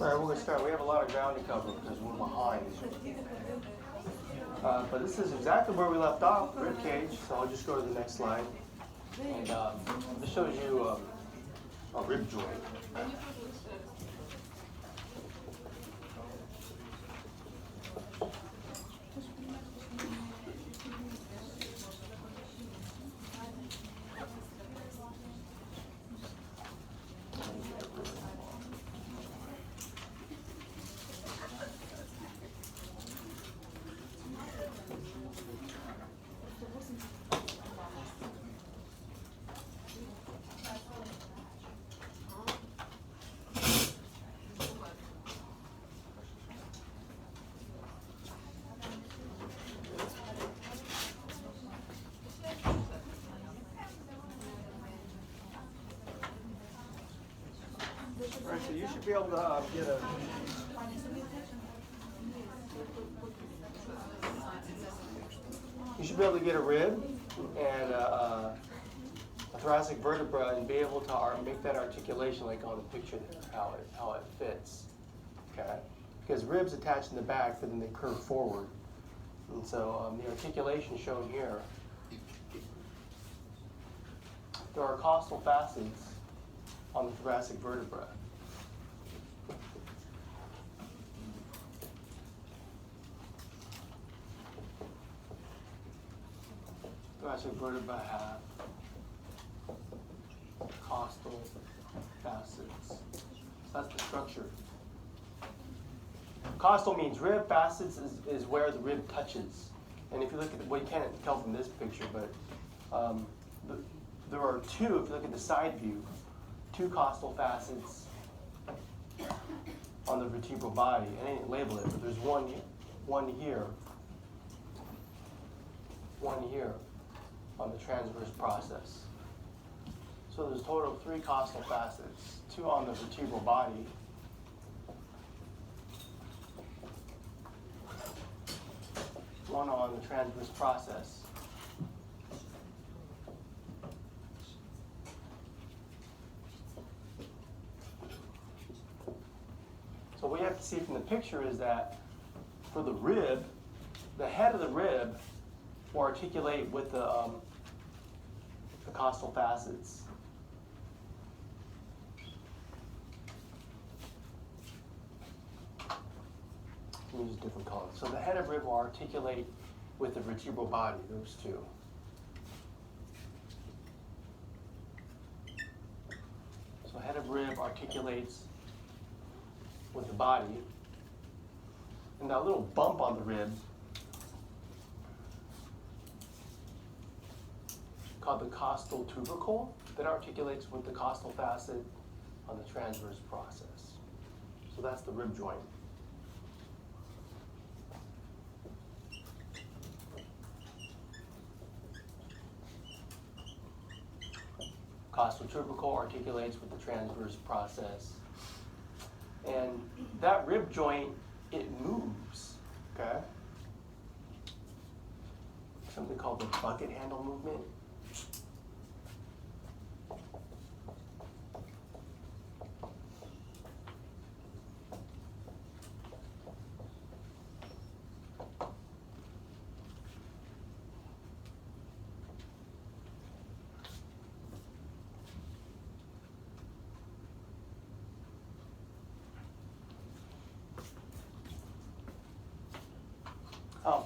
All right, we're going to start. We have a lot of ground to cover because we're behind. But this is exactly where we left off, rib cage. So I'll just go to the next slide. And this shows you a rib joint. All right, so you should be able to get a... You should be able to get a rib and a thoracic vertebra and be able to make that articulation like on the picture there, how it fits. Okay? Because ribs attach in the back, but then they curve forward. And so the articulation shown here, there are costal facets on the thoracic vertebra. Thoracic vertebra have costal facets. So that's the structure. Costal means rib, facets is where the rib touches. And if you look at well, you can't tell from this picture, but there are two, if you look at the side view, two costal facets on the vertebral body. I didn't label it, but there's one here on the transverse process. So there's a total of 3 costal facets, 2 on the vertebral body, one on the transverse process. So what you have to see from the picture is that for the rib, the head of the rib will articulate with the costal facets. Let me use different colors. So the head of rib will articulate with the vertebral body, those two. So head of rib articulates with the body. And that little bump on the rib, called the costal tubercle, that articulates with the costal facet on the transverse process. So that's the rib joint. Costal tubercle articulates with the transverse process. And that rib joint, it moves, okay? Something called the bucket handle movement.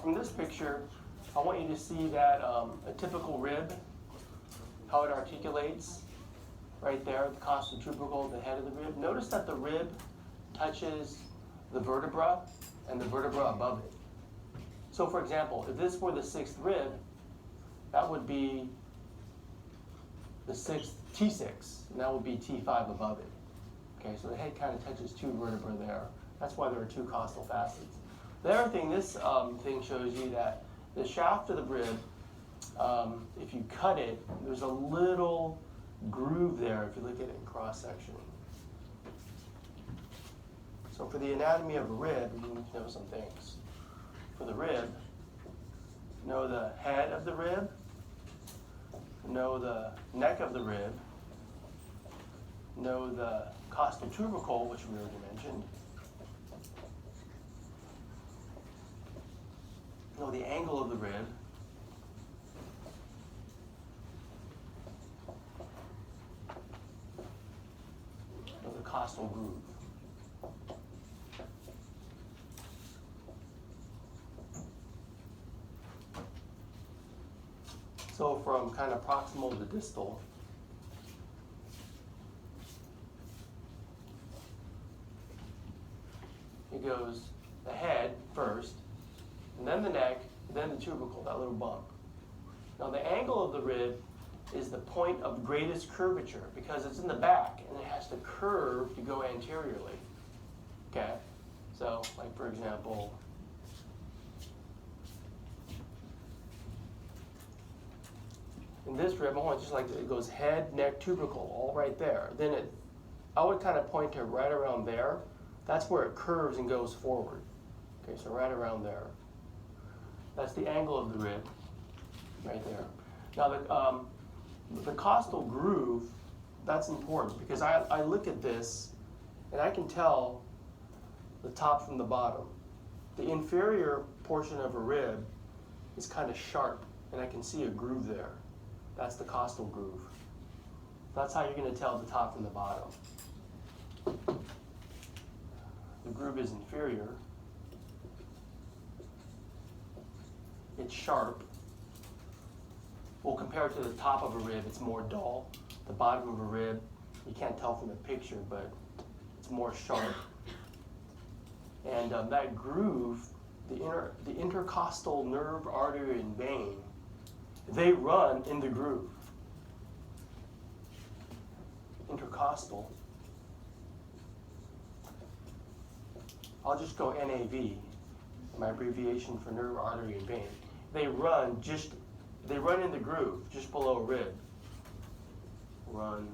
From this picture, I want you to see that a typical rib, how it articulates right there, the costal tubercle, the head of the rib. Notice that the rib touches the vertebra and the vertebra above it. So for example, if this were the 6th rib, that would be the 6th T6, and that would be T5 above it. Okay, so the head kind of touches 2 vertebrae there. That's why there are 2 costal facets. The other thing, this thing shows you that the shaft of the rib, if you cut it, there's a little groove there if you look at it in cross-section. So for the anatomy of a rib, you need to know some things. For the rib, know the head of the rib, know the neck of the rib, know the costal tubercle, which we already mentioned, know the angle of the rib. Know the costal groove. So from kind of proximal to distal, it goes the head first, and then the neck, then the tubercle, that little bump. Now the angle of the rib is the point of greatest curvature because it's in the back and it has to curve to go anteriorly. Okay? So, like for example, in this rib, I want just like it goes head, neck, tubercle, all right there. Then I would kind of point to right around there. That's where it curves and goes forward. Okay, so right around there. That's the angle of the rib, right there. Now the costal groove, that's important because I look at this and I can tell the top from the bottom. The inferior portion of a rib is kind of sharp and I can see a groove there. That's the costal groove. That's how you're going to tell the top from the bottom. The groove is inferior. It's sharp. Well, compared to the top of a rib, it's more dull. The bottom of a rib, you can't tell from the picture, but it's more sharp. And that groove, the intercostal nerve, artery, and vein, they run in the groove. Intercostal. I'll just go NAV, my abbreviation for nerve, artery, and vein. They run in the groove, just below rib. Run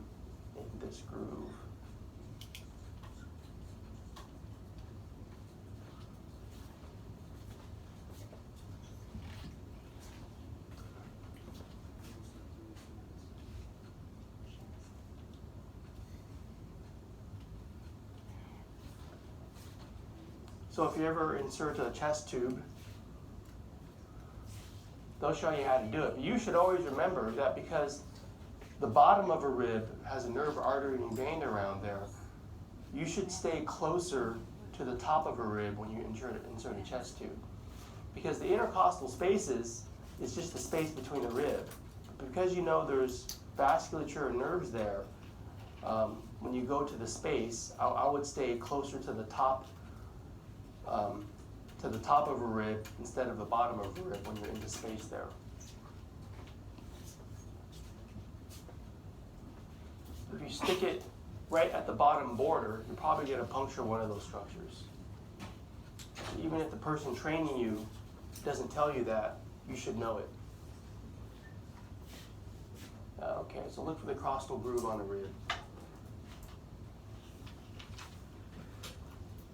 in this groove. So if you ever insert a chest tube, they'll show you how to do it. But you should always remember that because the bottom of a rib has a nerve, artery, and vein around there, you should stay closer to the top of a rib when you insert a chest tube. Because the intercostal spaces is just the space between the rib. But because you know there's vasculature and nerves there, when you go to the space, I would stay closer to the top of a rib instead of the bottom of a rib when you're in the space there. If you stick it right at the bottom border, you're probably going to puncture one of those structures. Even if the person training you doesn't tell you that, you should know it. Okay, so look for the costal groove on the rib.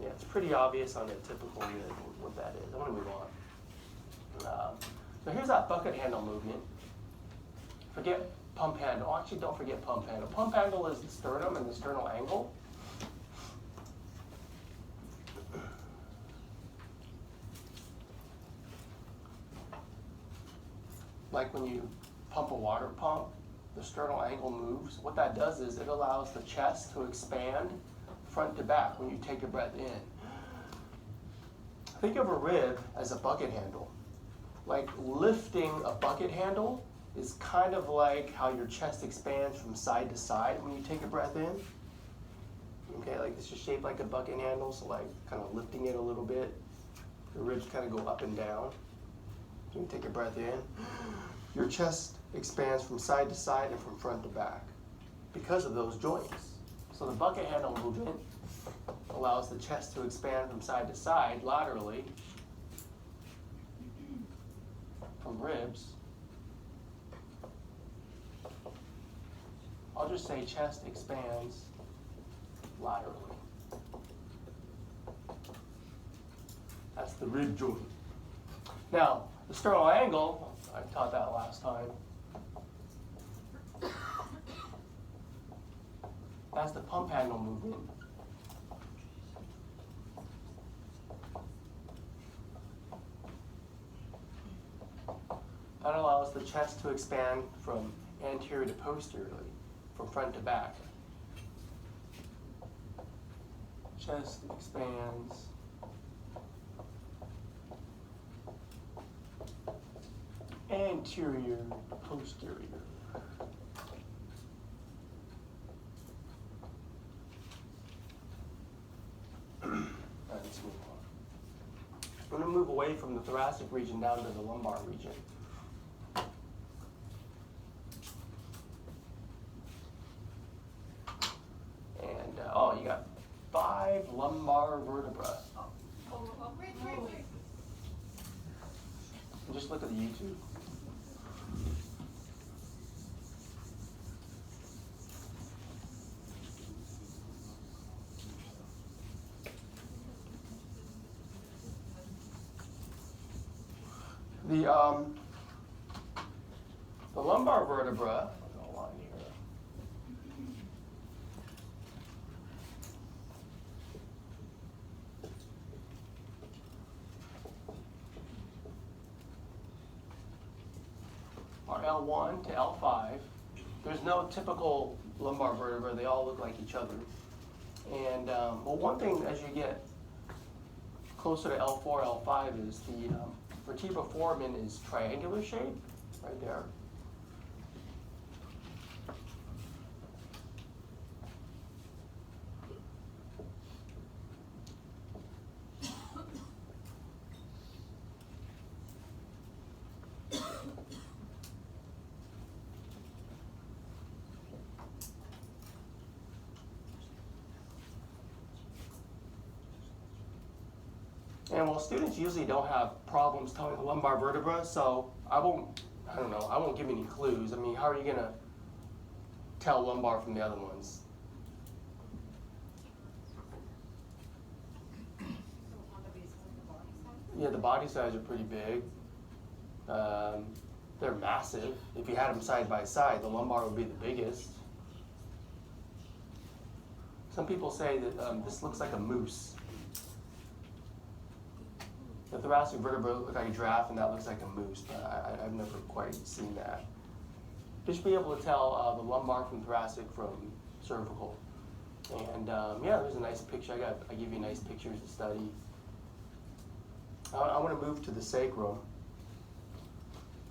Yeah, it's pretty obvious on a typical rib what that is. I'm going to move on. So here's that bucket handle movement. Forget pump handle. Actually, don't forget pump handle. Pump handle is the sternum and the sternal angle. Like when you pump a water pump, the sternal angle moves. What that does is it allows the chest to expand front to back when you take a breath in. Think of a rib as a bucket handle. Like lifting a bucket handle is kind of like how your chest expands from side to side when you take a breath in. Okay, like it's just shaped like a bucket handle, so like kind of lifting it a little bit. The ribs kind of go up and down. When you take a breath in, your chest expands from side to side and from front to back because of those joints. So the bucket handle movement allows the chest to expand from side to side laterally from ribs. I'll just say chest expands laterally. That's the rib joint. Now, the sternal angle, I taught that last time. That's the pump handle movement. allows the chest to expand from anterior to posteriorly, from front to back. Chest expands anterior to posterior. Let's move on. I'm going to move away from the thoracic region down to the lumbar region. And, you got 5 lumbar vertebrae. Wait. And just look at the YouTube. The lumbar vertebra, I'll go line here. Are L1 to L5. There's no typical lumbar vertebra, they all look like each other. And well, one thing as you get closer to L4, L5 is the vertebra foramen is triangular shape, right there. And well, students usually don't have problems telling the lumbar vertebra, so I won't give any clues. I mean, how are you gonna tell lumbar from the other ones? Yeah, the body size are pretty big. They're massive. If you had them side by side, the lumbar would be the biggest. Some people say that this looks like a moose. The thoracic vertebra looks like a giraffe, and that looks like a moose, but I've never quite seen that. You should be able to tell the lumbar from thoracic from cervical. And yeah, there's a nice picture. I give you nice pictures to study. I want to move to the sacrum.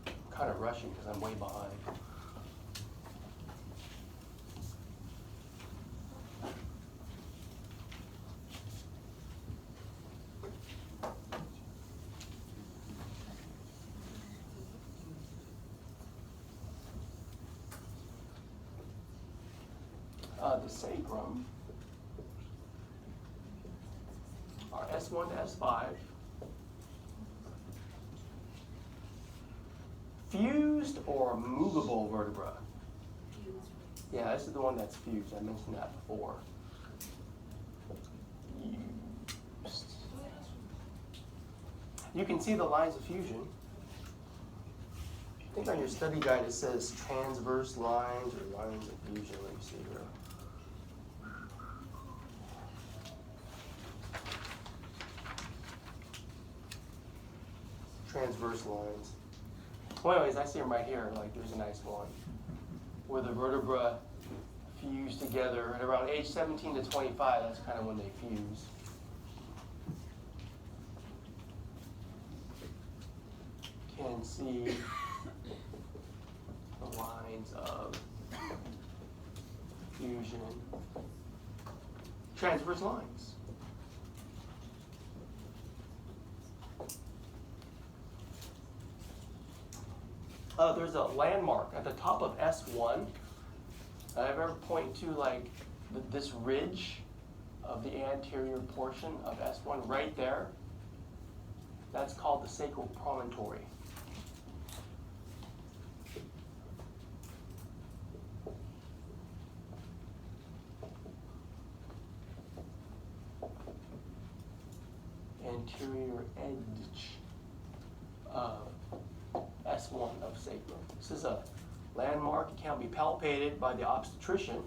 I'm kind of rushing because I'm way behind. The sacrum are S1 to S5. Fused or movable vertebra? Yeah, this is the one that's fused. I mentioned that before. Fused. You can see the lines of fusion. I think on your study guide it says transverse lines or lines of fusion. Let me see here. Transverse lines. Well, anyways, I see them right here. Like, there's a nice one where the vertebra fuse together at around age 17 to 25. That's kind of when they fuse. Can see the lines of fusion. Transverse lines. There's a landmark at the top of S1. I've ever point to like this ridge of the anterior portion of S1 right there. That's called the sacral promontory. Anterior edge of S1 of sacrum. This is a landmark. It can be palpated by the obstetrician.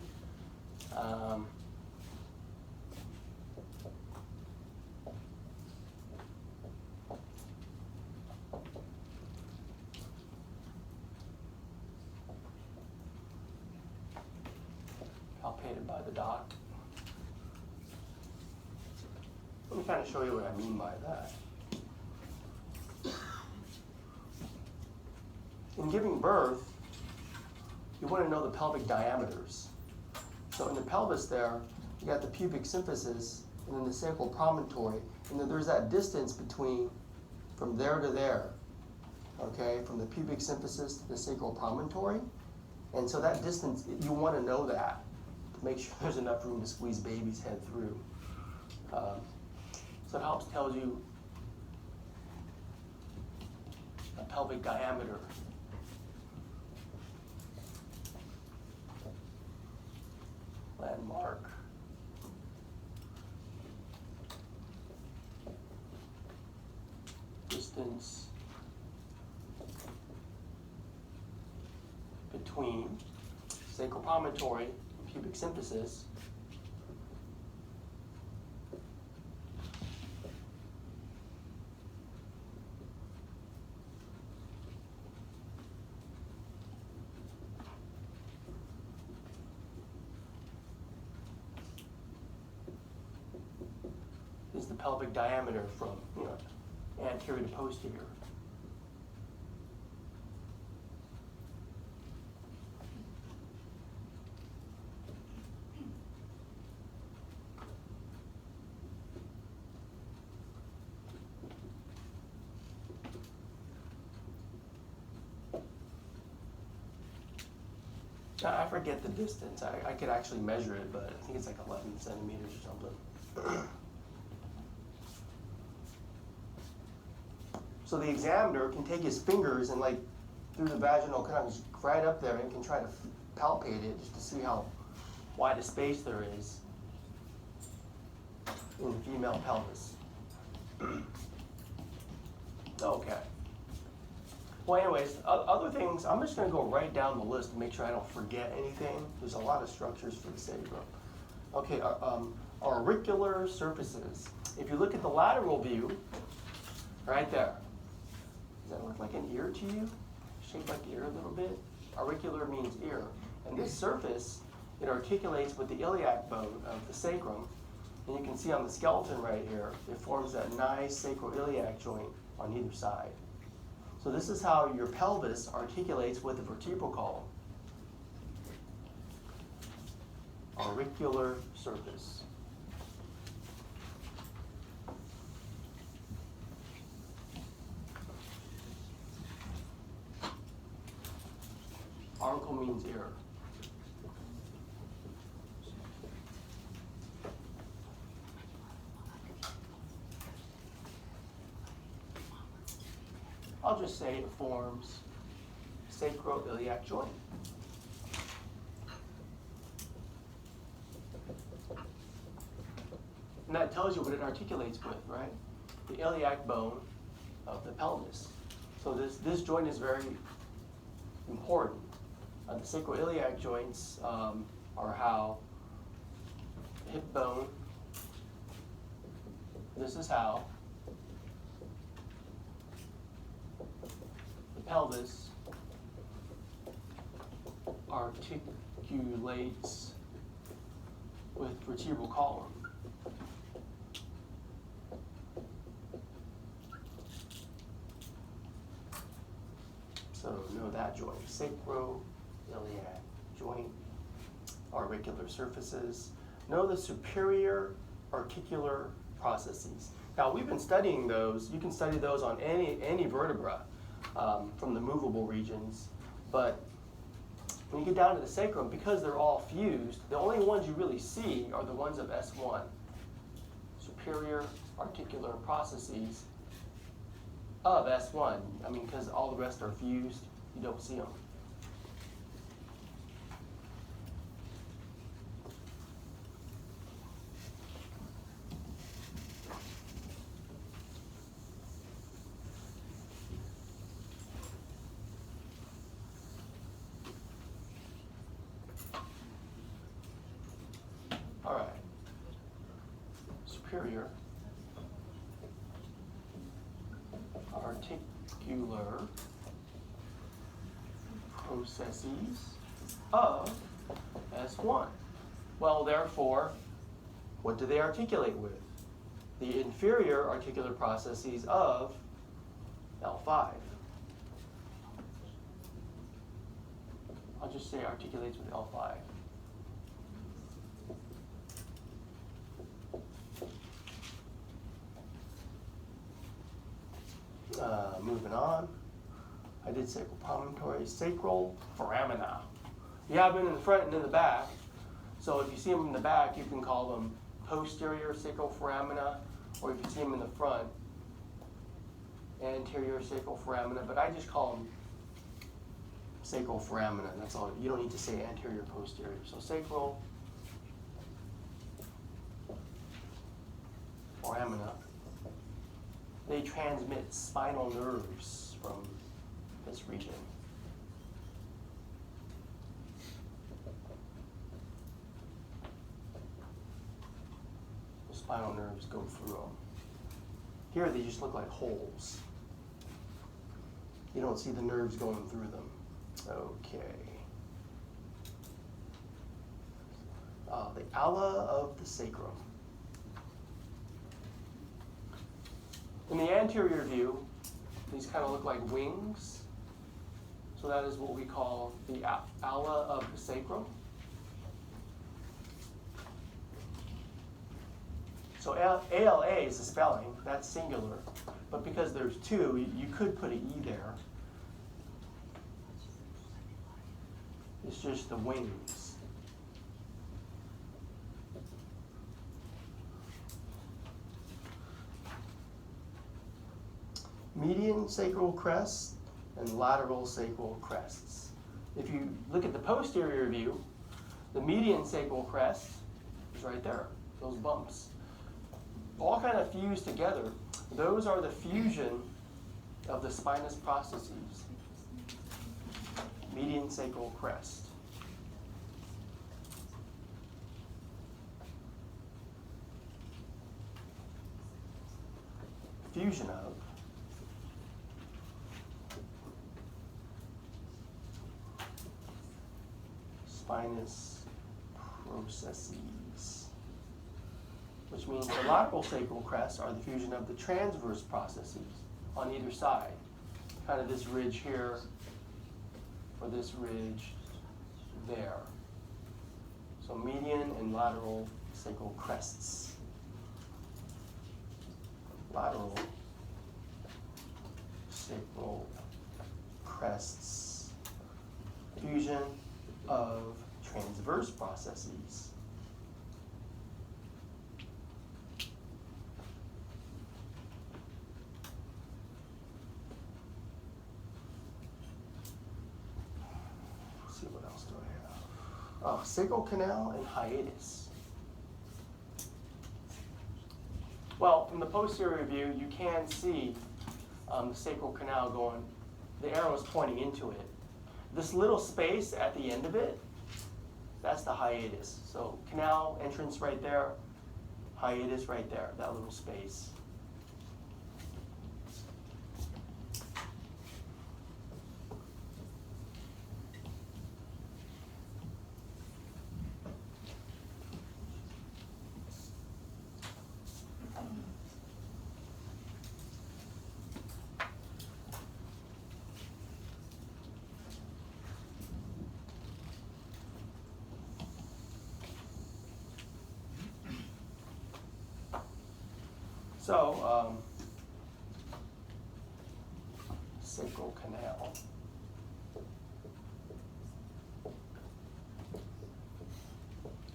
the dock. Let me kind of show you what I mean by that. In giving birth, you want to know the pelvic diameters. So in the pelvis there, you got the pubic symphysis and then the sacral promontory, and then there's that distance between from there to there, okay, from the pubic symphysis to the sacral promontory. And so that distance, you want to know that to make sure there's enough room to squeeze baby's head through. So it helps tells you a pelvic diameter. Landmark. Distance between sacral promontory and pubic symphysis is the pelvic diameter from, anterior to posterior. I forget the distance. I could actually measure it, but I think it's like 11 centimeters or something. So the examiner can take his fingers and through the vaginal canal, just right up there, and can try to palpate it just to see how wide a space there is in the female pelvis. Okay. Well, anyways, other things, I'm just going to go right down the list to make sure I don't forget anything. There's a lot of structures for the sacrum. Okay, auricular surfaces. If you look at the lateral view, right there, does that look like an ear to you? Shaped like the ear a little bit? Auricular means ear. And this surface, it articulates with the iliac bone of the sacrum. And you can see on the skeleton right here, it forms that nice sacroiliac joint on either side. So this is how your pelvis articulates with the vertebral column. Auricular surface. Auricle means ear. I'll just say it forms sacroiliac joint. And that tells you what it articulates with, right? The iliac bone of the pelvis. So this joint is very important. The sacroiliac joints are how the hip bone, this is how the pelvis articulates with vertebral column. So know that joint, sacroiliac joint, auricular surfaces. Know the superior articular processes. Now we've been studying those. You can study those on any vertebra from the movable regions, but when you get down to the sacrum, because they're all fused, the only ones you really see are the ones of S1, superior articular processes of S1. I mean, because all the rest are fused, you don't see them. All right. Superior articular processes of S1. Well, therefore, what do they articulate with? The inferior articular processes of L5. I'll just say articulates with L5. Moving on, I did sacral promontory, sacral foramina. You have them in the front and in the back. So if you see them in the back, you can call them posterior sacral foramina, or if you see them in the front, anterior sacral foramina. But I just call them sacral foramina. That's all. You don't need to say anterior, posterior. So sacral foramina. They transmit spinal nerves from this region. The spinal nerves go through them. Here they just look like holes. You don't see the nerves going through them. Okay. The ala of the sacrum. In the anterior view, these kind of look like wings. So that is what we call the ala of the sacrum. So ALA is the spelling, that's singular. But because there's two, you could put an E there. It's just the wings. Median sacral crest and lateral sacral crests. If you look at the posterior view, the median sacral crest is right there, those bumps. All kind of fused together. Those are the fusion of the spinous processes. Median sacral crest. Fusion of spinous processes, which means the lateral sacral crests are the fusion of the transverse processes on either side. Kind of this ridge here, or this ridge there. So median and lateral sacral crests. Lateral sacral crests. Fusion of transverse processes. Let's see, what else do I have? Sacral canal and hiatus. Well, from the posterior view, you can see the sacral canal going, the arrow is pointing into it. This little space at the end of it, that's the hiatus. So canal entrance right there, hiatus right there, that little space. So, sacral canal.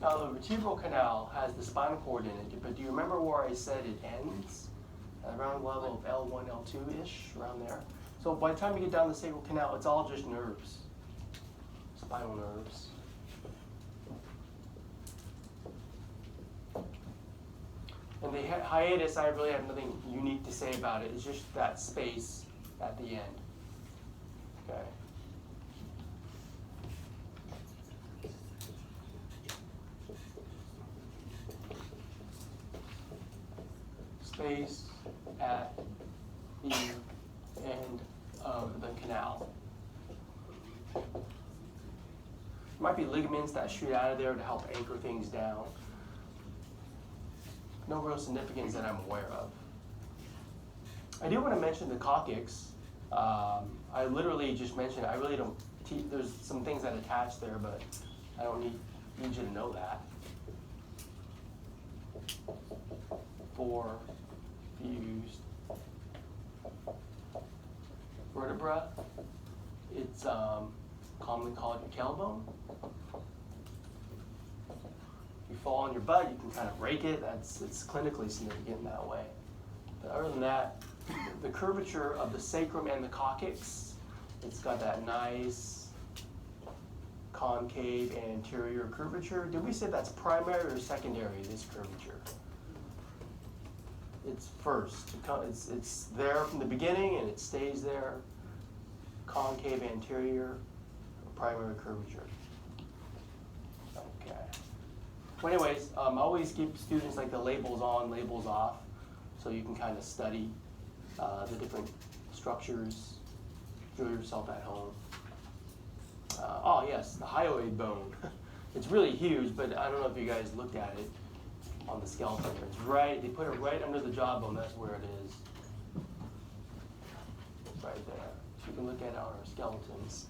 Now, the vertebral canal has the spinal cord in it, but do you remember where I said it ends? Around the level of L1, L2-ish, around there. So by the time you get down the sacral canal, it's all just nerves, spinal nerves. And the hiatus, I really have nothing unique to say about it. It's just that space at the end. Okay. Space at the end of the canal. might be ligaments that shoot out of there to help anchor things down. No real significance that I'm aware of. I do want to mention the coccyx. I literally just mentioned, I really don't, there's some things that attach there, but I don't need you to know that. 4 fused vertebra. It's commonly called your tailbone. If you fall on your butt, you can kind of break it. It's clinically significant in that way. But other than that, the curvature of the sacrum and the coccyx, it's got that nice concave anterior curvature. Did we say that's primary or secondary, this curvature? It's first. It's there from the beginning and it stays there. Concave anterior, primary curvature. Okay. Well, anyways, I always give students like the labels on, labels off, so you can kind of study the different structures, drill yourself at home. Oh yes, the hyoid bone. It's really huge, but I don't know if you guys looked at it on the skeleton. It's right, they put it right under the jawbone, that's where it is. It's right there. So you can look at it on our skeletons.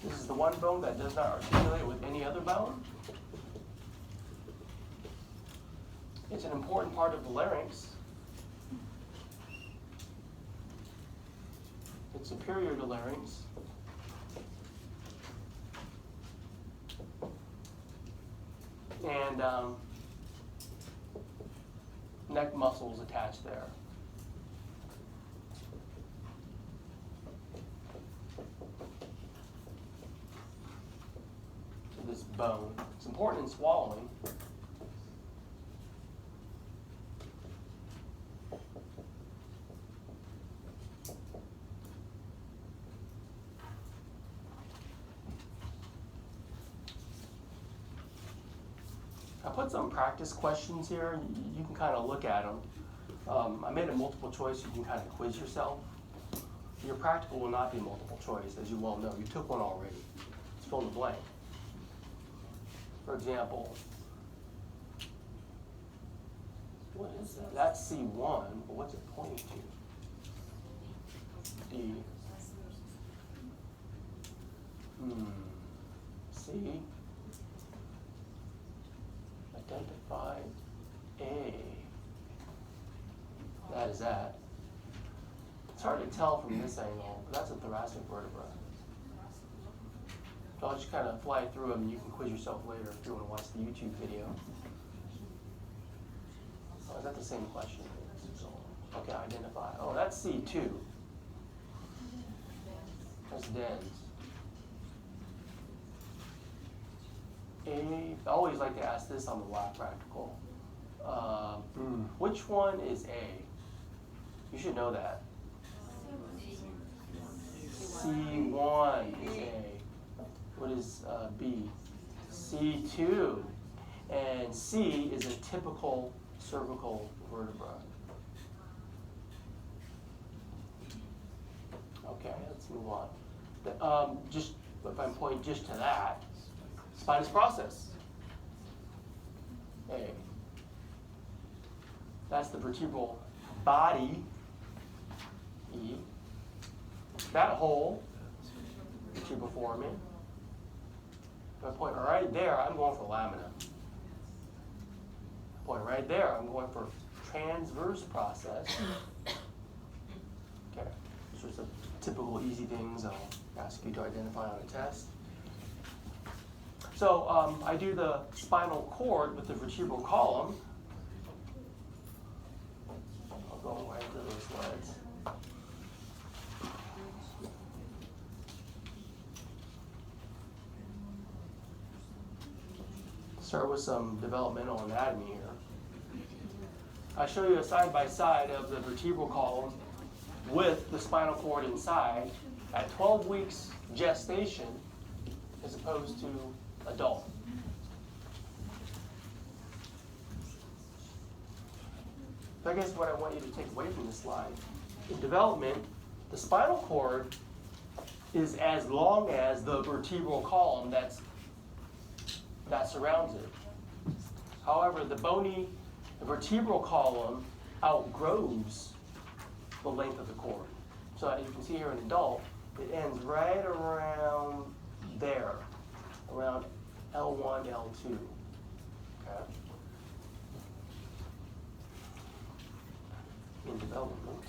This is the one bone that does not articulate with any other bone. It's an important part of the larynx. It's superior to larynx. And neck muscles attached there. To this bone. It's important in swallowing. I put some practice questions here. You can kind of look at them. I made a multiple choice. You can kind of quiz yourself. Your practical will not be multiple choice, as you well know. You took one already. It's fill in the blank. For example, what is that? That's C1, but what's it pointing to? D. C. Identify A. That is that. It's hard to tell from this angle, but that's a thoracic vertebra. So I'll just kind of fly through them and you can quiz yourself later if you want to watch the YouTube video. Oh, is that the same question? Okay, identify. Oh, that's C2. That's dens. A, I always like to ask this on the lab practical. Which one is A? You should know that. C1 is A. What is B? C2. And C is a typical cervical vertebra. Okay, let's move on. Just if I point just to that, spinous process. A. That's the vertebral body. E. That hole, vertebral foramen. If I point right there, I'm going for lamina. Point right there, I'm going for transverse process. Okay, these are some typical easy things I'll ask you to identify on a test. So I do the spinal cord with the vertebral column. I'll go right through those slides. Start with some developmental anatomy here. I show you a side-by-side of the vertebral column with the spinal cord inside at 12 weeks gestation as opposed to adult. So I guess what I want you to take away from this slide, in development, the spinal cord is as long as the vertebral column that surrounds it. However, the bony vertebral column outgrows the length of the cord. So as you can see here in adult, it ends right around there, around L1, L2. Okay. In development.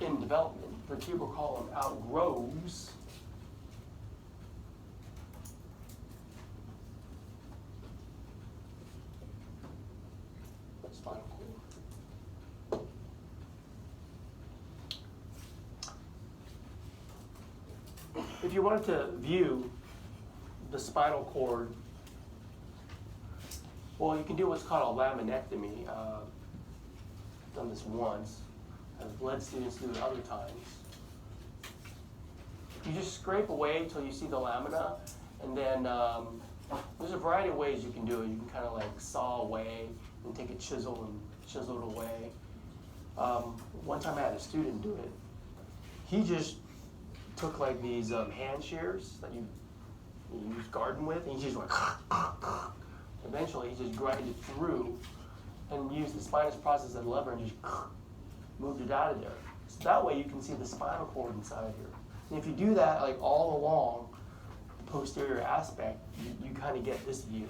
In development, vertebral column outgrows spinal cord. If you wanted to view the spinal cord, well, you can do what's called a laminectomy. I've done this once. I've led students to do it other times. You just scrape away till you see the lamina, and then there's a variety of ways you can do it. You can kind of like saw away and take a chisel and chisel it away. One time I had a student do it. He just took like these hand shears that you use garden with, and he just went. Eventually, he just grinded through and used the spinous process as a lever and just moved it out of there. So that way you can see the spinal cord inside here. And if you do that like all along the posterior aspect, you kind of get this view.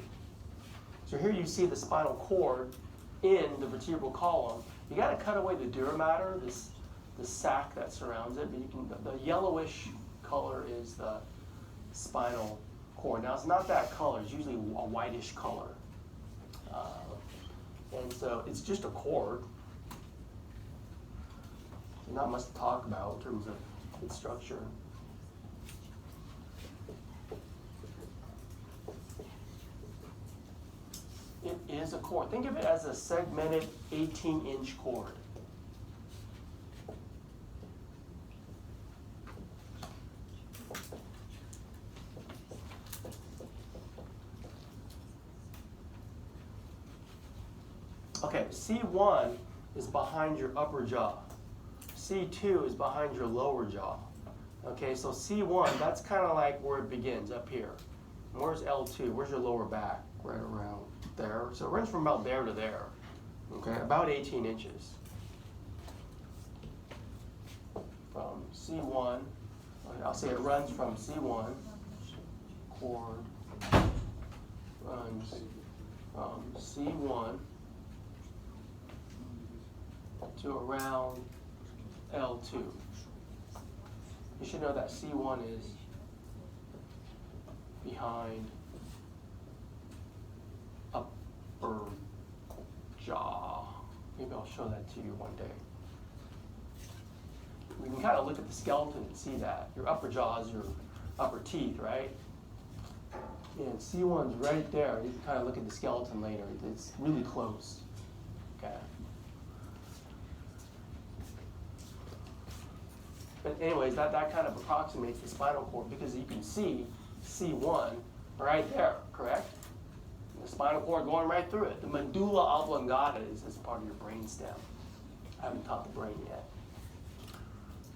So here you see the spinal cord in the vertebral column. You got to cut away the dura mater, this sac that surrounds it. But you can, the yellowish color is the spinal cord. Now it's not that color. It's usually a whitish color. And so it's just a cord. Not much to talk about in terms of its structure. It is a cord. Think of it as a segmented 18-inch cord. Okay, C1 is behind your upper jaw. C2 is behind your lower jaw. Okay, so C1, that's kind of like where it begins, up here. And where's L2? Where's your lower back? Right around there. So it runs from about there to there. Okay, about 18 inches. From C1, I'll say it runs from C1, cord, runs from C1 to around L2. You should know that C1 is behind upper jaw. Maybe I'll show that to you one day. We can kind of look at the skeleton and see that. Your upper jaw is your upper teeth, right? And C1's right there. You can kind of look at the skeleton later. It's really close. Okay. But anyways, that kind of approximates the spinal cord because you can see C1 right there, correct? The spinal cord going right through it. The medulla oblongata is part of your brain stem. I haven't taught the brain yet.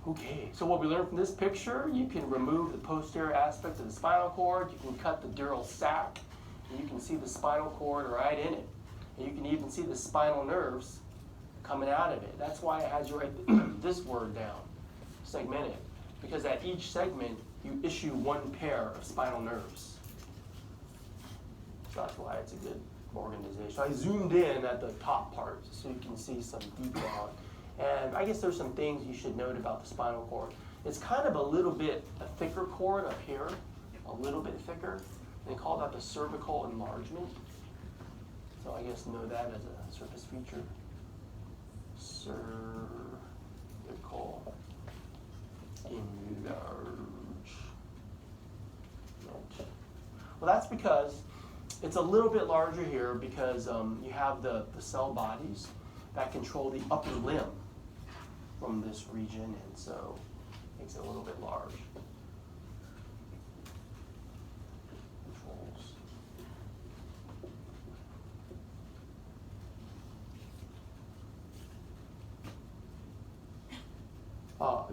Okay, so what we learned from this picture, you can remove the posterior aspect of the spinal cord, you can cut the dural sac, and you can see the spinal cord right in it. And you can even see the spinal nerves coming out of it. That's why it has you write this word down. Segmented, because at each segment you issue one pair of spinal nerves. So that's why it's a good organization. I zoomed in at the top part so you can see some detail. And I guess there's some things you should note about the spinal cord. It's kind of a little bit a thicker cord up here, a little bit thicker. They call that the cervical enlargement. So I guess know that as a surface feature. Cervical Enlargement. Well, that's because it's a little bit larger here because you have the cell bodies that control the upper limb from this region, and so it makes it a little bit large. Controls.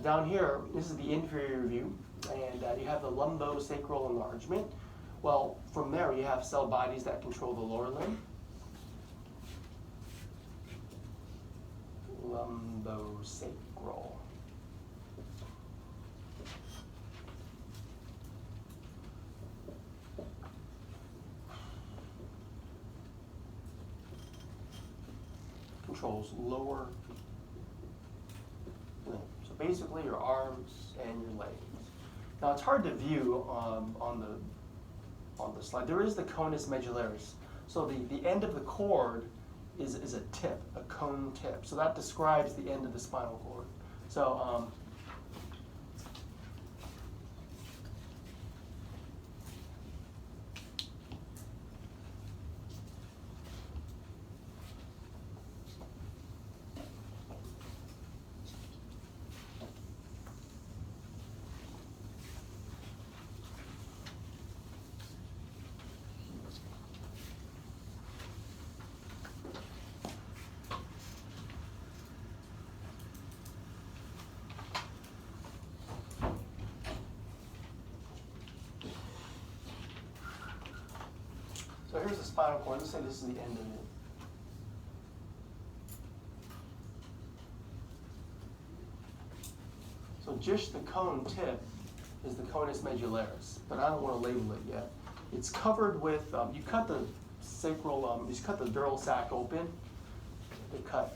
Down here, this is the inferior view, and you have the Lumbosacral Enlargement. Well, from there you have cell bodies that control the lower limb. Lumbosacral. Controls lower limb. So basically your arms and your legs. Now it's hard to view on the slide. There is the Conus Medullaris. So the end of the cord is a tip, a cone tip. So that describes the end of the spinal cord. So So here's the spinal cord. Let's say this is the end of it. So just the cone tip is the Conus Medullaris, but I don't want to label it yet. It's covered with, you cut the sacral, you cut the dural sac open, the cut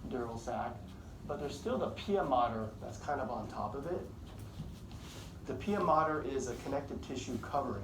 dural sac, but there's still the pia mater that's kind of on top of it. The pia mater is a connective tissue covering.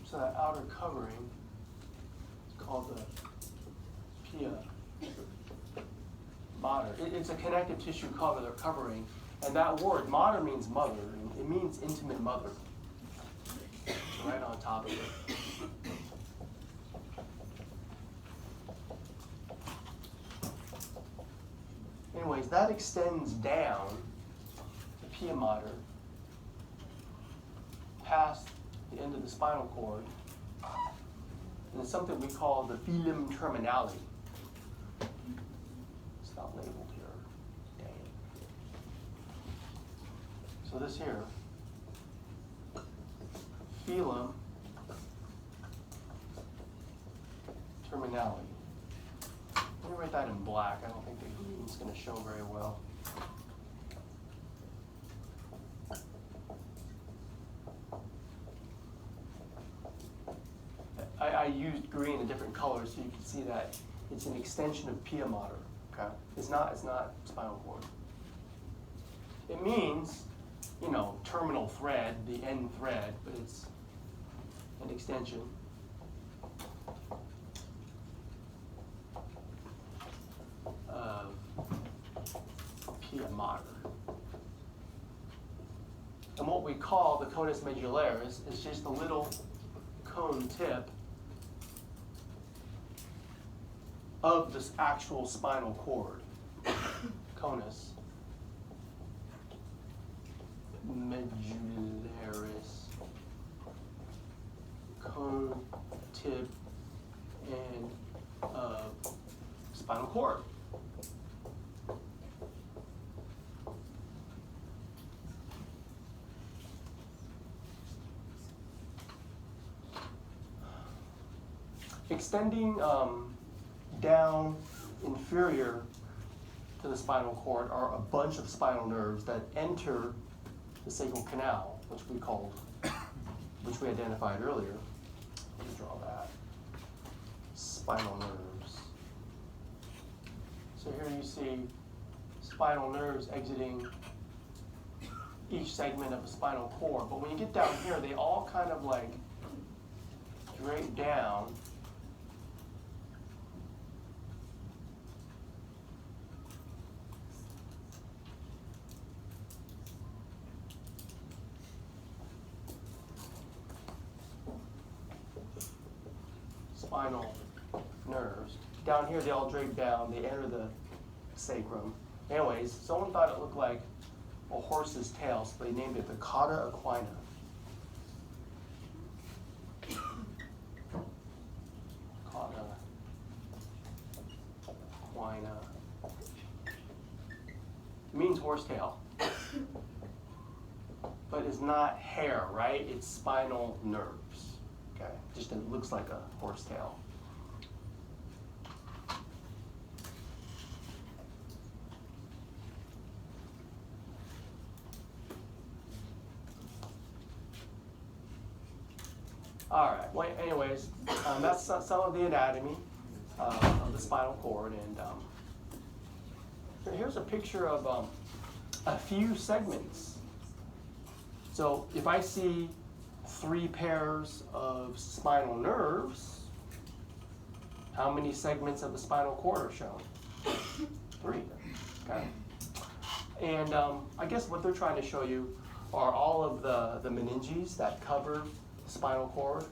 So that outer covering is called the pia mater. It's a connective tissue covering, and that word mater means mother. It means intimate mother. So right on top of it. Anyways, that extends down the pia mater past the end of the spinal cord, and it's something we call the filum terminale. It's not labeled here. Dang it. So this here, filum terminale. Let me write that in black. I don't think the green's going to show very well. I used green in different colors so you can see that it's an extension of pia mater. Okay, it's not spinal cord. It means, you know, terminal thread, the end thread, but it's an extension. Of pia mater. And what we call the conus medullaris is just a little cone tip of this actual spinal cord. Conus medullaris, cone tip, and spinal cord. Extending down inferior to the spinal cord are a bunch of spinal nerves that enter the sacral canal, which we identified earlier. Let me draw that. Spinal nerves. So here you see spinal nerves exiting each segment of the spinal cord. But when you get down here, they all kind of like drape down. Spinal nerves. Down here, they all drape down. They enter the sacrum. Anyways, someone thought it looked like a horse's tail, so they named it the cauda equina. Cauda equina. It means horsetail. But it's not hair, right? It's spinal nerves. Okay, just it looks like a horsetail. All right. Well, anyways, that's some of the anatomy of the spinal cord, and here's a picture of a few segments. So if I see 3 pairs of spinal nerves, how many segments of the spinal cord are shown? 3. Okay. And I guess what they're trying to show you are all of the meninges that cover the spinal cord.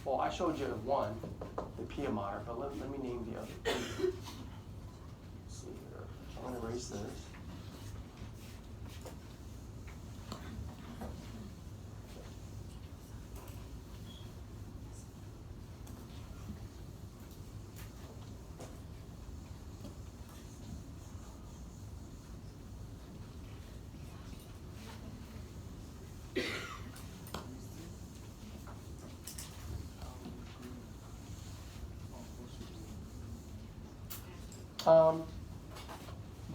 Well, I showed you one, the pia mater, but let me name the other 2. Let's see here. I'm going to erase this.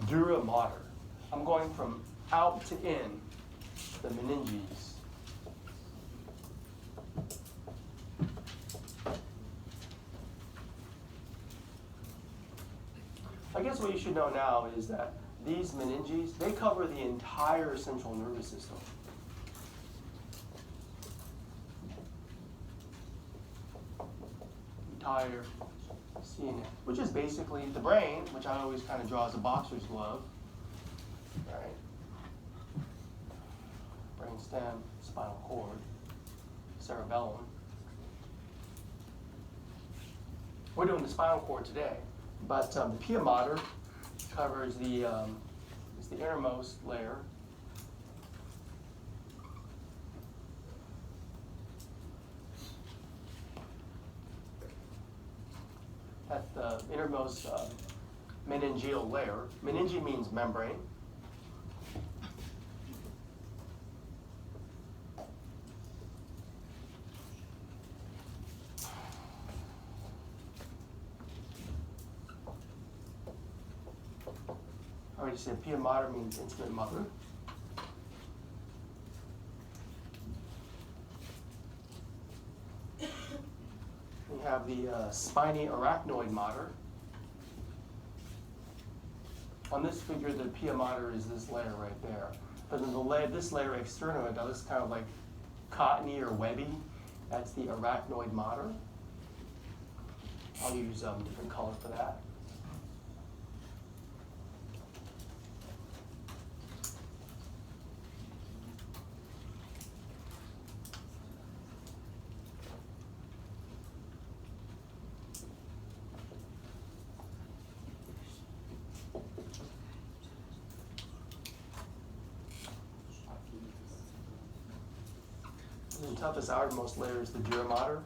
Dura mater. I'm going from out to in, the meninges. I guess what you should know now is that these meninges, they cover the entire central nervous system. Entire CNS, which is basically the brain, which I always kind of draw as a boxer's glove, right? Brain stem, spinal cord, cerebellum. We're doing the spinal cord today, but the pia mater covers the is the innermost layer. That's the innermost meningeal layer. Meninge means membrane. I already said pia mater means intimate mother. We have the spiny arachnoid mater. On this figure, the pia mater is this layer right there. But then this layer externoid, now this is kind of like cottony or webby. That's the arachnoid mater. I'll use different color for that. The toughest outermost layer is the dura mater.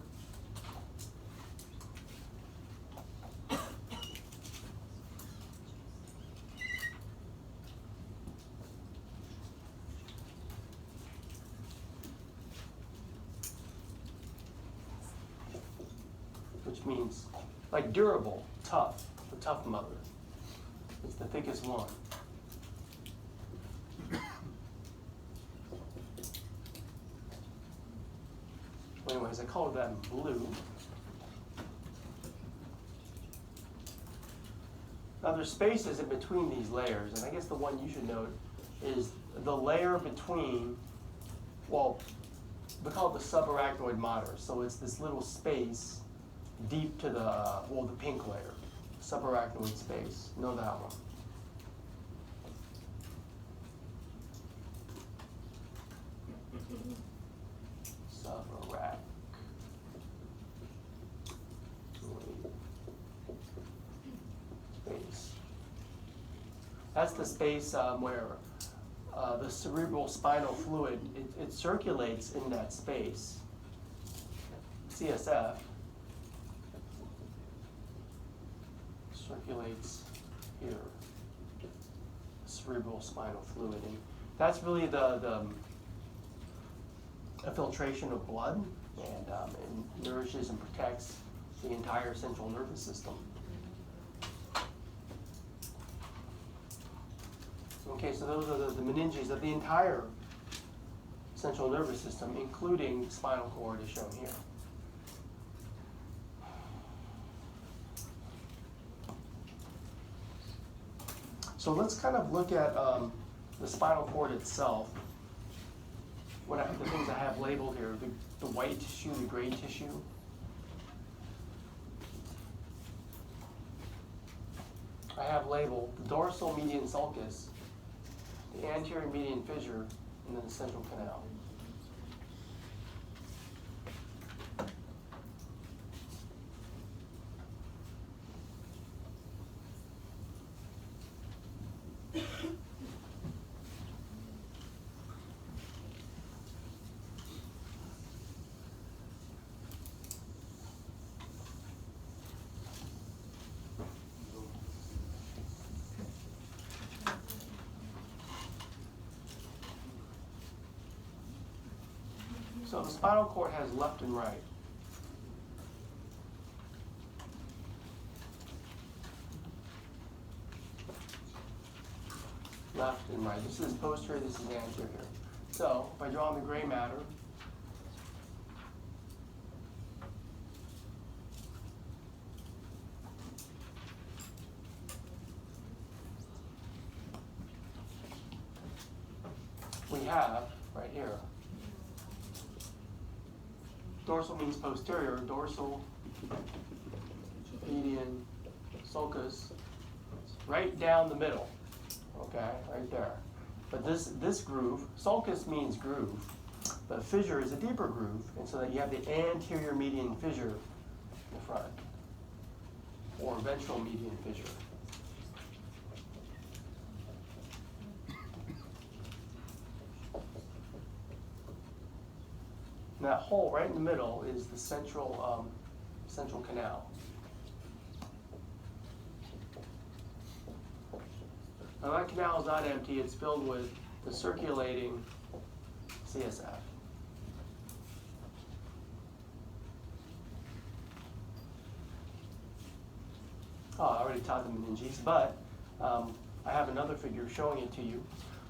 Which means like durable, tough, the tough mother. It's the thickest one. Anyways, I colored that in blue. Now there's spaces in between these layers, and I guess the one you should note is the layer between, well, we call it the Subarachnoid Mater. So it's this little space deep to the pink layer. Subarachnoid space, know that one. Subarachnoid space. That's the space where the cerebral spinal fluid, it circulates in that space. CSF circulates here, cerebral spinal fluid. And that's really the filtration of blood, and it nourishes and protects the entire central nervous system. Okay, so those are the meninges of the entire central nervous system, including spinal cord, is shown here. So let's kind of look at the spinal cord itself. The things I have labeled here, the white tissue, the gray tissue. I have labeled the dorsal median sulcus, the anterior median fissure, and then the central canal. So the spinal cord has left and right. Left and right. This is posterior, this is anterior. So if I draw on the gray matter, we have right here, dorsal means posterior, dorsal median sulcus, right down the middle, okay, right there. But this groove, sulcus means groove, but fissure is a deeper groove, and so that you have the anterior median fissure in the front, or ventral median fissure. And that hole right in the middle is the central canal. Now that canal is not empty, it's filled with the circulating CSF. Oh, I already taught the meninges, but I have another figure showing it to you.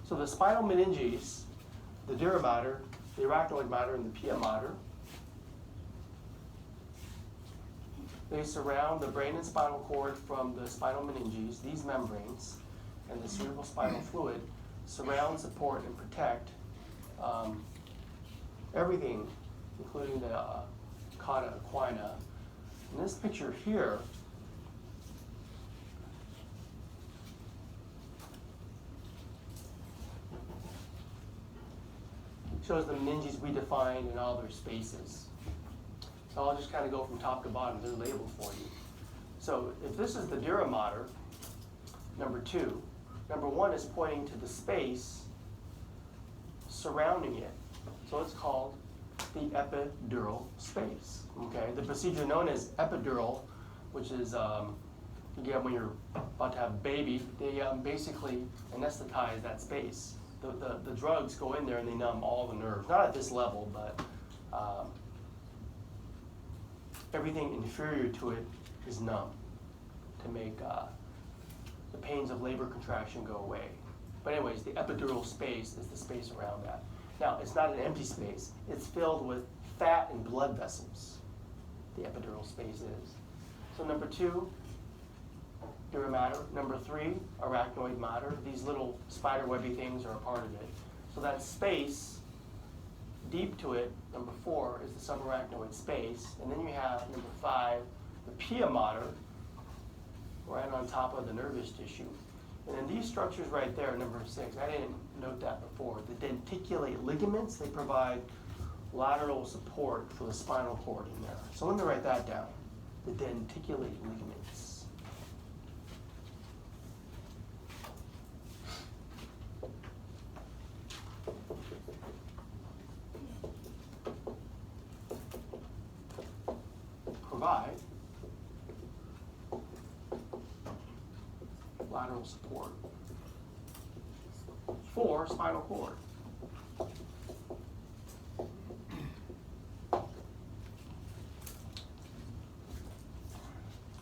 So the spinal meninges, the dura mater, the arachnoid mater, and the pia mater, they surround the brain and spinal cord from the spinal meninges, these membranes, and the cerebral spinal fluid surround, support, and protect everything, including the cauda equina. In this picture here, shows the meninges we defined in all their spaces. So I'll just kind of go from top to bottom. They're labeled for you. So if this is the dura mater, number 2, number 1 is pointing to the space surrounding it. So it's called the epidural space. Okay, the procedure known as epidural, which is you get when you're about to have a baby, they basically anesthetize that space. The drugs go in there and they numb all the nerves. Not at this level, but everything inferior to it is numb to make the pains of labor contraction go away. But anyways, the epidural space is the space around that. Now, it's not an empty space. It's filled with fat and blood vessels. The epidural space is. So number 2, dura mater. Number 3, arachnoid mater. These little spider webby things are a part of it. So that space, deep to it, number 4, is the subarachnoid space. And then you have number 5, the pia mater, right on top of the nervous tissue. And then these structures right there, number 6, I didn't note that before. The denticulate ligaments, they provide lateral support for the spinal cord in there. So let me write that down. The denticulate ligaments. Provide lateral support for spinal cord.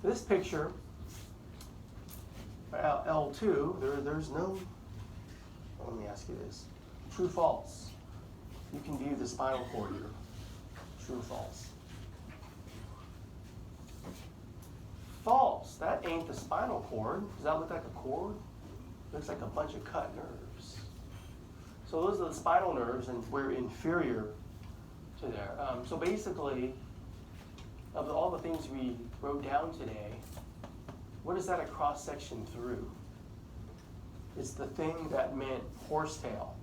This picture, L2, there's no, let me ask you this, true, false. You can view the spinal cord here, true, false. False, that ain't the spinal cord. Does that look like a cord? Looks like a bunch of cut nerves. So those are the spinal nerves, and we're inferior to there. So basically, of all the things we wrote down today, what is that a cross-section through? It's the thing that meant horsetail.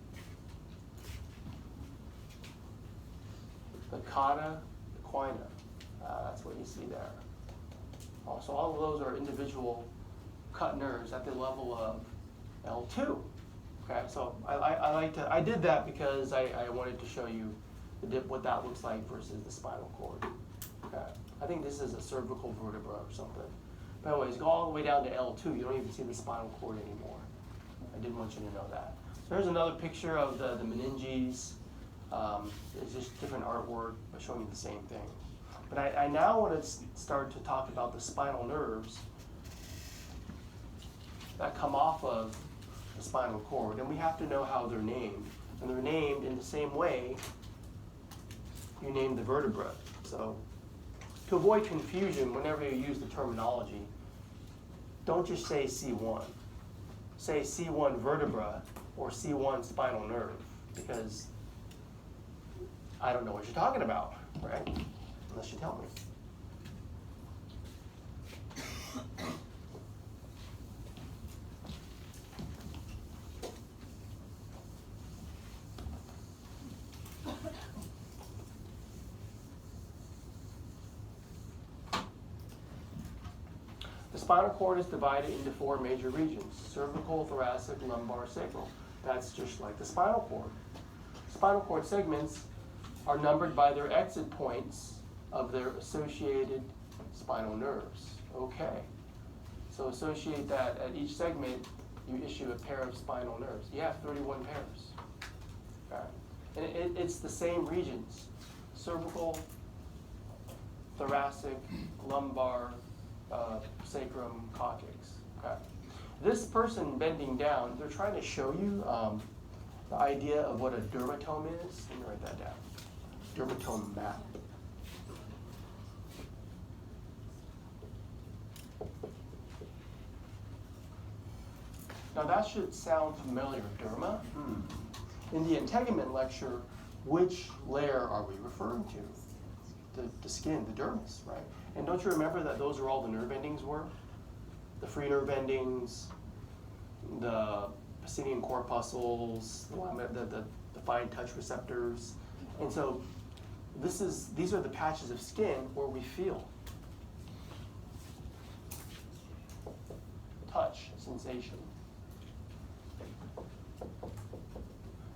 The cauda equina. That's what you see there. So all of those are individual cut nerves at the level of L2. Okay, so I did that because I wanted to show you what that looks like versus the spinal cord. Okay, I think this is a cervical vertebra or something. But anyways, go all the way down to L2. You don't even see the spinal cord anymore. I did want you to know that. So here's another picture of the meninges. It's just different artwork, but showing you the same thing. But I now want to start to talk about the spinal nerves that come off of the spinal cord. And we have to know how they're named. And they're named in the same way you name the vertebra. So to avoid confusion, whenever you use the terminology, don't just say C1. Say C1 vertebra or C1 spinal nerve, because I don't know what you're talking about, right? Unless you tell me. The spinal cord is divided into 4 major regions: cervical, thoracic, lumbar, sacral. That's just like the spinal cord. Spinal cord segments are numbered by their exit points of their associated spinal nerves. Okay, so associate that at each segment, you issue a pair of spinal nerves. You have 31 pairs. Okay. And it's the same regions: cervical, thoracic, lumbar, sacrum, coccyx. Okay. This person bending down, they're trying to show you the idea of what a dermatome is. Let me write that down. Dermatome map. Now that should sound familiar, derma. In the integument lecture, which layer are we referring to? The skin, the dermis, right? And don't you remember that those are all the nerve endings were? The free nerve endings, the posterior corpuscles, the fine touch receptors. And so these are the patches of skin where we feel touch, sensation.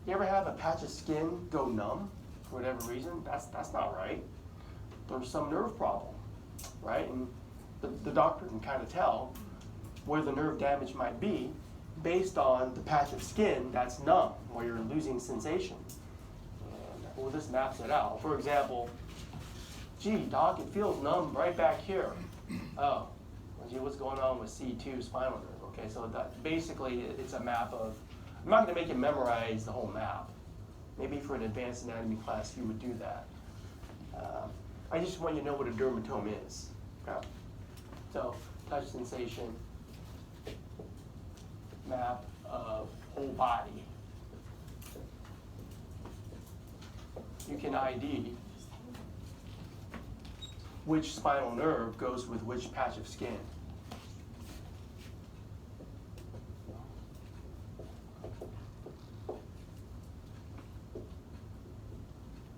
You ever have a patch of skin go numb for whatever reason? That's not right. There's some nerve problem, right? And the doctor can kind of tell where the nerve damage might be based on the patch of skin that's numb, where you're losing sensation. And, well, this maps it out. For example, gee, doc, it feels numb right back here. Oh, See what's going on with C2 spinal nerve. Okay, so that basically it's a map of, I'm not going to make you memorize the whole map. Maybe for an advanced anatomy class you would do that. I just want you to know what a dermatome is. Okay? So touch sensation, map of whole body. You can ID which spinal nerve goes with which patch of skin.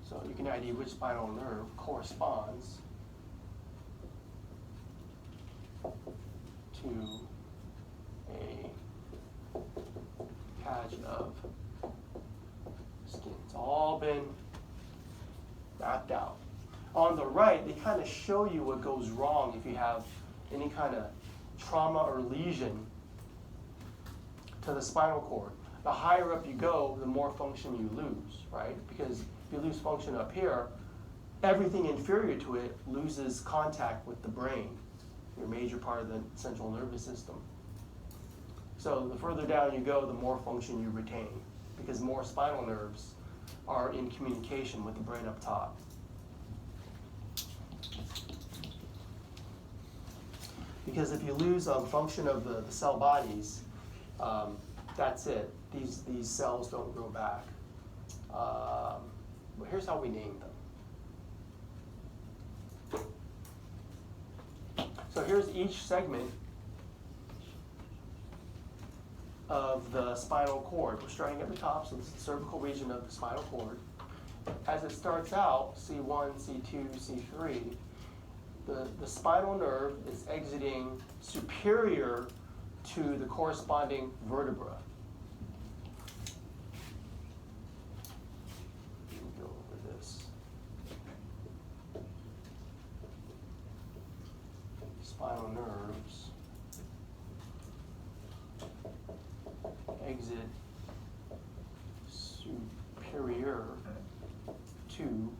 So you can ID which spinal nerve corresponds to a patch of skin. It's all been mapped out. On the right, they kind of show you what goes wrong if you have any kind of trauma or lesion to the spinal cord. The higher up you go, the more function you lose, right? Because if you lose function up here, everything inferior to it loses contact with the brain, your major part of the central nervous system. So the further down you go, the more function you retain, because more spinal nerves are in communication with the brain up top. Because if you lose function of the cell bodies, that's it. These cells don't grow back. But here's how we name them. So here's each segment of the spinal cord. We're starting at the top, so this is the cervical region of the spinal cord. As it starts out, C1, C2, C3, the spinal nerve is exiting superior to the corresponding vertebra. Let me go over this. Spinal nerves exit superior to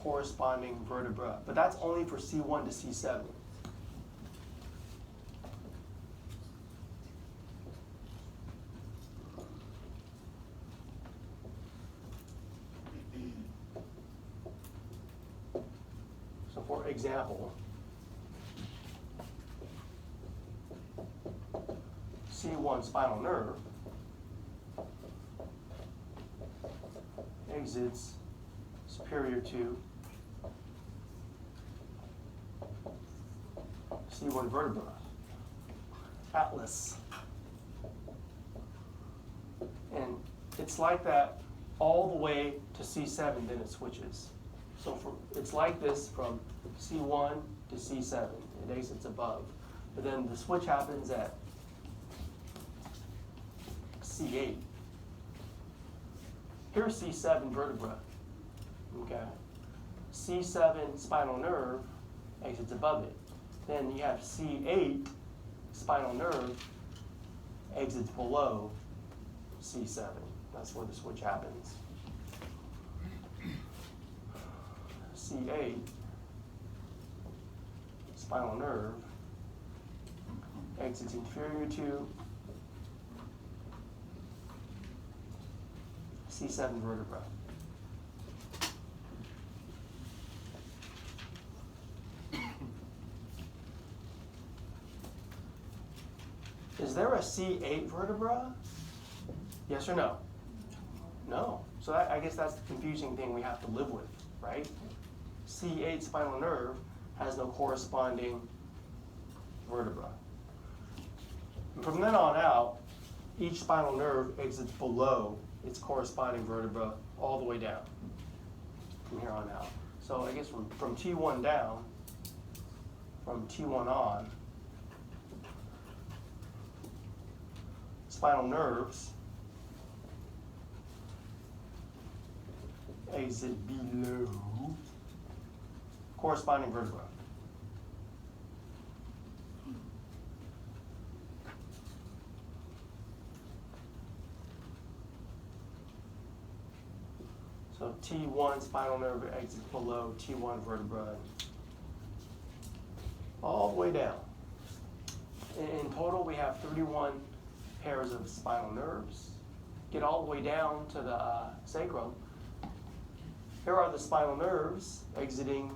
corresponding vertebra, but that's only for C1 to C7. So for example, C1 spinal nerve exits superior to C1 vertebra, atlas. And it's like that all the way to C7, then it switches. So it's like this from C1 to C7. It exits above. But then the switch happens at C8. Here's C7 vertebra. Okay. C7 spinal nerve exits above it. Then you have C8 spinal nerve exits below C7. That's where the switch happens. C8 spinal nerve exits inferior to C7 vertebra. Is there a C8 vertebra? Yes or no? No. So I guess that's the confusing thing we have to live with, right? C8 spinal nerve has no corresponding vertebra. And from then on out, each spinal nerve exits below its corresponding vertebra all the way down from here on out. So I guess from T1 down, from T1 on, spinal nerves exit below corresponding vertebra. So T1 spinal nerve exits below T1 vertebra all the way down. In total, we have 31 pairs of spinal nerves. Get all the way down to the sacrum. Here are the spinal nerves exiting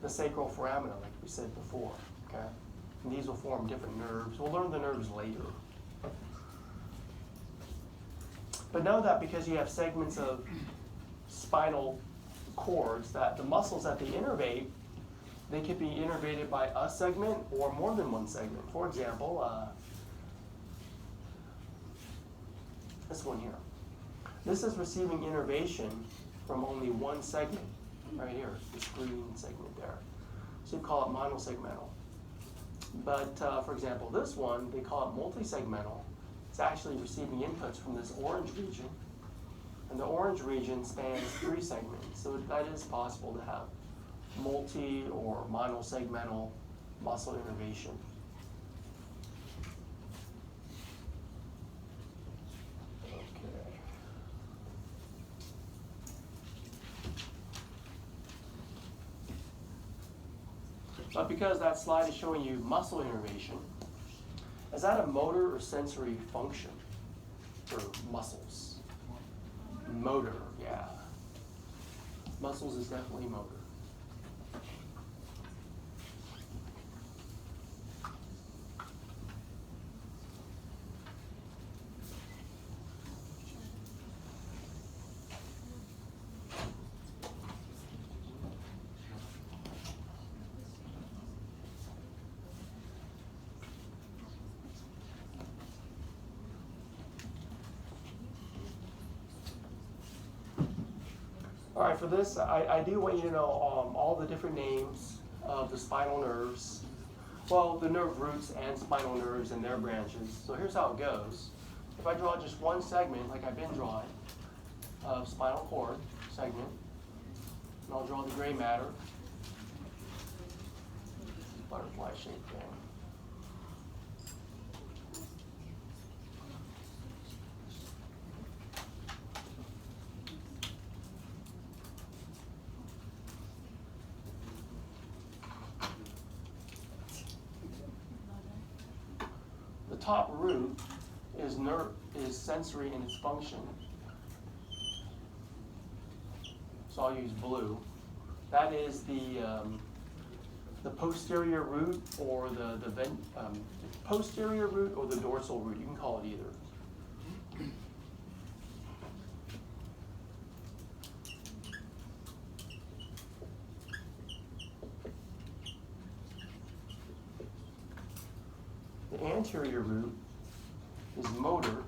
the sacral foramina, like we said before. Okay, and these will form different nerves. We'll learn the nerves later. But know that because you have segments of spinal cords, that the muscles that they innervate, they could be innervated by a segment or more than one segment. For example, this one here. This is receiving innervation from only one segment, right here, this green segment there. So you call it monosegmental. But for example, this one, they call it multisegmental. It's actually receiving inputs from this orange region. And the orange region spans 3 segments. So that is possible to have multi or monosegmental muscle innervation. Okay. But because that slide is showing you muscle innervation, is that a motor or sensory function for muscles? Motor, yeah. Muscles is definitely motor. All right, for this, I do want you to know all the different names of the spinal nerves. Well, the nerve roots and spinal nerves and their branches. So here's how it goes. If I draw just one segment, like I've been drawing, of spinal cord segment, and I'll draw the gray matter, butterfly shaped thing. The top root is sensory in its function. So I'll use blue. That is the posterior root or the posterior root or the dorsal root. You can call it either. The anterior root is motor.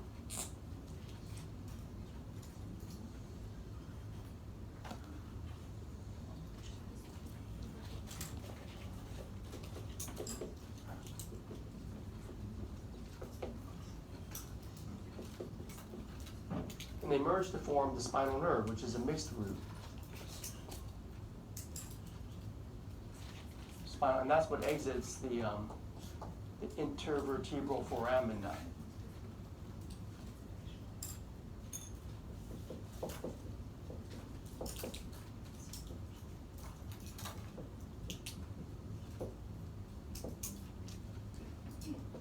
And they merge to form the spinal nerve, which is a mixed root. And that's what exits the intervertebral foramina.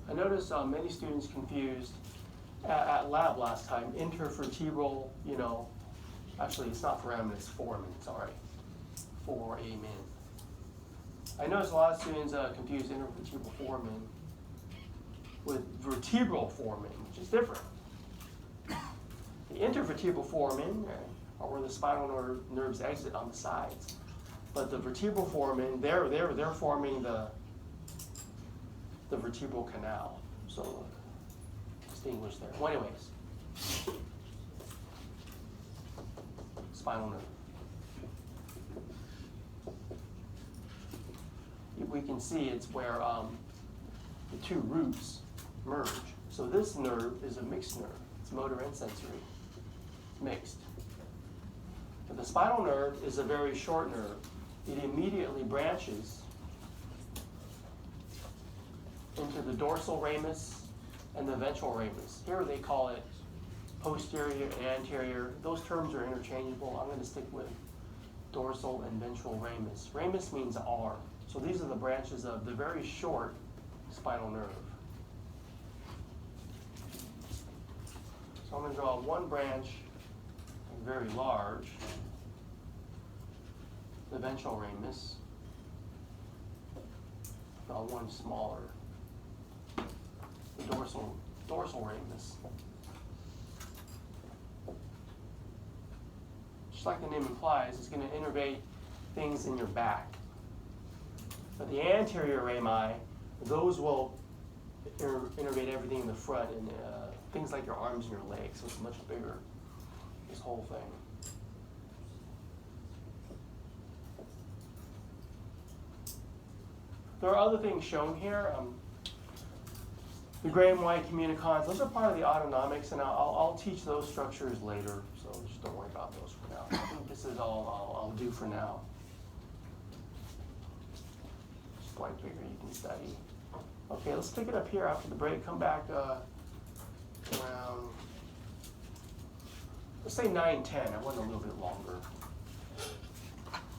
I noticed many students confused at lab last time, intervertebral, actually it's not foramen, it's foramen, sorry, foramen. I noticed a lot of students confuse intervertebral foramen with vertebral foramen, which is different. The intervertebral foramen are where the spinal nerves exit on the sides, but the vertebral foramen, they're forming the vertebral canal. So distinguish there. Well, anyways, spinal nerve. We can see it's where the two roots merge. So this nerve is a mixed nerve. It's motor and sensory, mixed. But the spinal nerve is a very short nerve. It immediately branches into the dorsal ramus and the ventral ramus. Here they call it posterior and anterior. Those terms are interchangeable. I'm going to stick with dorsal and ventral ramus. Ramus means arm. So these are the branches of the very short spinal nerve. So I'm going to draw one branch, very large, the ventral ramus. Draw one smaller, the dorsal ramus. Just like the name implies, it's going to innervate things in your back. But the anterior rami, those will innervate everything in the front and things like your arms and your legs. So it's much bigger, this whole thing. There are other things shown here. The gray and white communicons, those are part of the autonomics, and I'll teach those structures later, so just don't worry about those for now. I think this is all I'll do for now. Just white figure you can study. Okay, let's pick it up here after the break. Come back around, let's say 9:10. I went a little bit longer.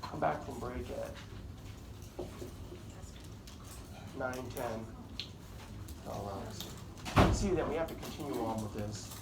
Come back from break at 9:10. See that we have to continue on with this.